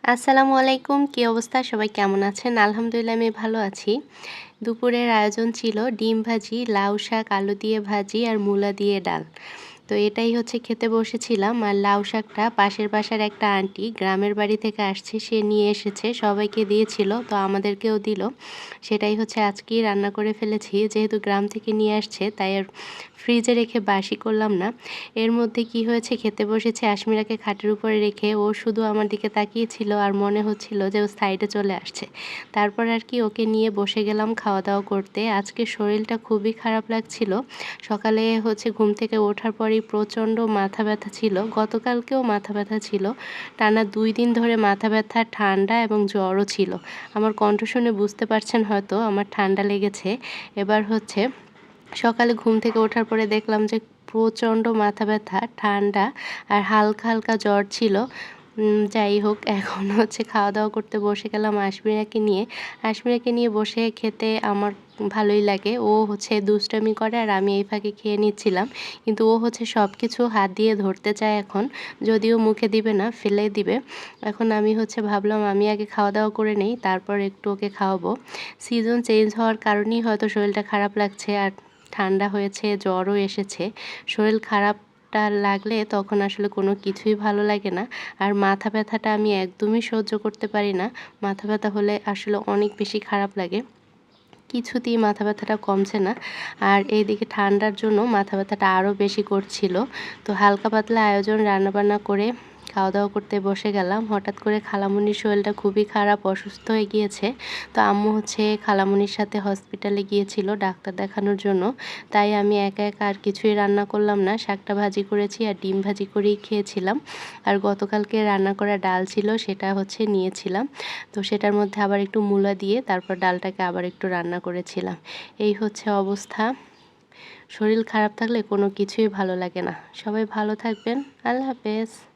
আসসালামু আলাইকুম। কি অবস্থা? সবাই কেমন আছেন? আলহামদুলিল্লাহ আমি ভালো আছি। দুপুরের আয়োজন ছিল ডিম ভাজি, লাউ শাক, আলু দিয়ে ভাজি আর মূলা দিয়ে ডাল। তো এটাই হচ্ছে খেতে বসেছিলাম। আর লাউ শাকটা পাশের বাসার একটা আন্টি গ্রামের বাড়ি থেকে আসছে, সে নিয়ে এসেছে। সবাইকে দিয়েছিল, তো আমাদেরকেও দিল। সেটাই হচ্ছে আজকেই রান্না করে ফেলেছি। যেহেতু গ্রাম থেকে নিয়ে আসছে তাই আর ফ্রিজে রেখে বাসি করলাম না। এর মধ্যে কি হয়েছে, খেতে বসেছি আশমিরাকে খাটের উপরে রেখে, ও শুধু আমার দিকে তাকিয়েছিল আর মনে হচ্ছিল যে ও সাইডে চলে আসছে। তারপর আর কি ওকে নিয়ে বসে গেলাম খাওয়া দাওয়া করতে। আজকে শরীরটা খুবই খারাপ লাগছিল। সকালে হচ্ছে ঘুম থেকে ওঠার পরেই প্রচণ্ড মাথা ব্যথা ছিল। গতকালকেও মাথা ব্যথা ছিল। টানা ২ দিন ধরে মাথা ব্যথা, ঠান্ডা এবং জ্বরও ছিল। আমার কণ্ঠ শুনে বুঝতে পারছেন হয়তো আমার ঠান্ডা লেগেছে। এবার হচ্ছে সকালে ঘুম থেকে ওঠার পরে দেখলাম যে প্রচণ্ড মাথা ব্যথা, ঠান্ডা আর হালকা, হালকা জ্বর ছিল। যাই হোক, এখন হচ্ছে খাওয়া-দাওয়া করতে বসে গেলাম আশমিরাকে নিয়ে। আশমিরাকে নিয়ে বসে খেতে আমার ভালোই লাগে। ও হচ্ছে দুষ্টামি করে আর আমি এই ফাঁকে খেয়ে নিচ্ছিলাম। কিন্তু ও হচ্ছে সবকিছু হাত দিয়ে ধরতে চায় এখন। যদিও মুখে দিবে না, ফেলে দিবে। এখন আমি হচ্ছে ভাবলাম আমি আগে খাওয়া-দাওয়া করে নেই, তারপর একটু ওকে খাওয়াবো। সিজন চেঞ্জ হওয়ার কারণেই হয়তো শরীরটা খারাপ লাগছে আর ঠান্ডা হয়েছে, জ্বরও এসেছে। শরীর খারাপটা লাগলে তখন আসলে কোনো কিছুই ভালো লাগে না। আর মাথা ব্যথাটা আমি একদমই সহ্য করতে পারি না। মাথা ব্যথা হলে আসলে অনেক বেশি খারাপ লাগে। কিছুতেই মাথা ব্যথাটা কমছে না। আর এইদিকে ঠান্ডার জন্য মাথা ব্যথাটা আরও বেশি করছিল। তো হালকা পাতলা আয়োজন, রান্নাবান্না করে খাওয়া-দাওয়া করতে বসে গেলাম। হঠাৎ করে খালামণির শরীরটা খুবই খারাপ, অসুস্থ হয়ে গিয়েছে। তো আম্মু হচ্ছে খালামণির সাথে হসপিটালে গিয়েছিল ডাক্তার দেখানোর জন্য। তাই আমি একা, একা আর কিছুই রান্না করলাম না। শাকটা ভাজি করেছি আর ডিম ভাজি করেই খেয়েছিলাম। আর গতকালকে রান্না করা ডাল ছিল, সেটা হচ্ছে নিয়েছিলাম। তো সেটার মধ্যে আবার একটু মূলা দিয়ে তারপর ডালটাকে আবার একটু রান্না করেছিলাম। এই হচ্ছে অবস্থা। শরীর খারাপ থাকলে কোনো কিছুই ভালো লাগে না। সবাই ভালো থাকবেন। আল্লাহ হাফেজ।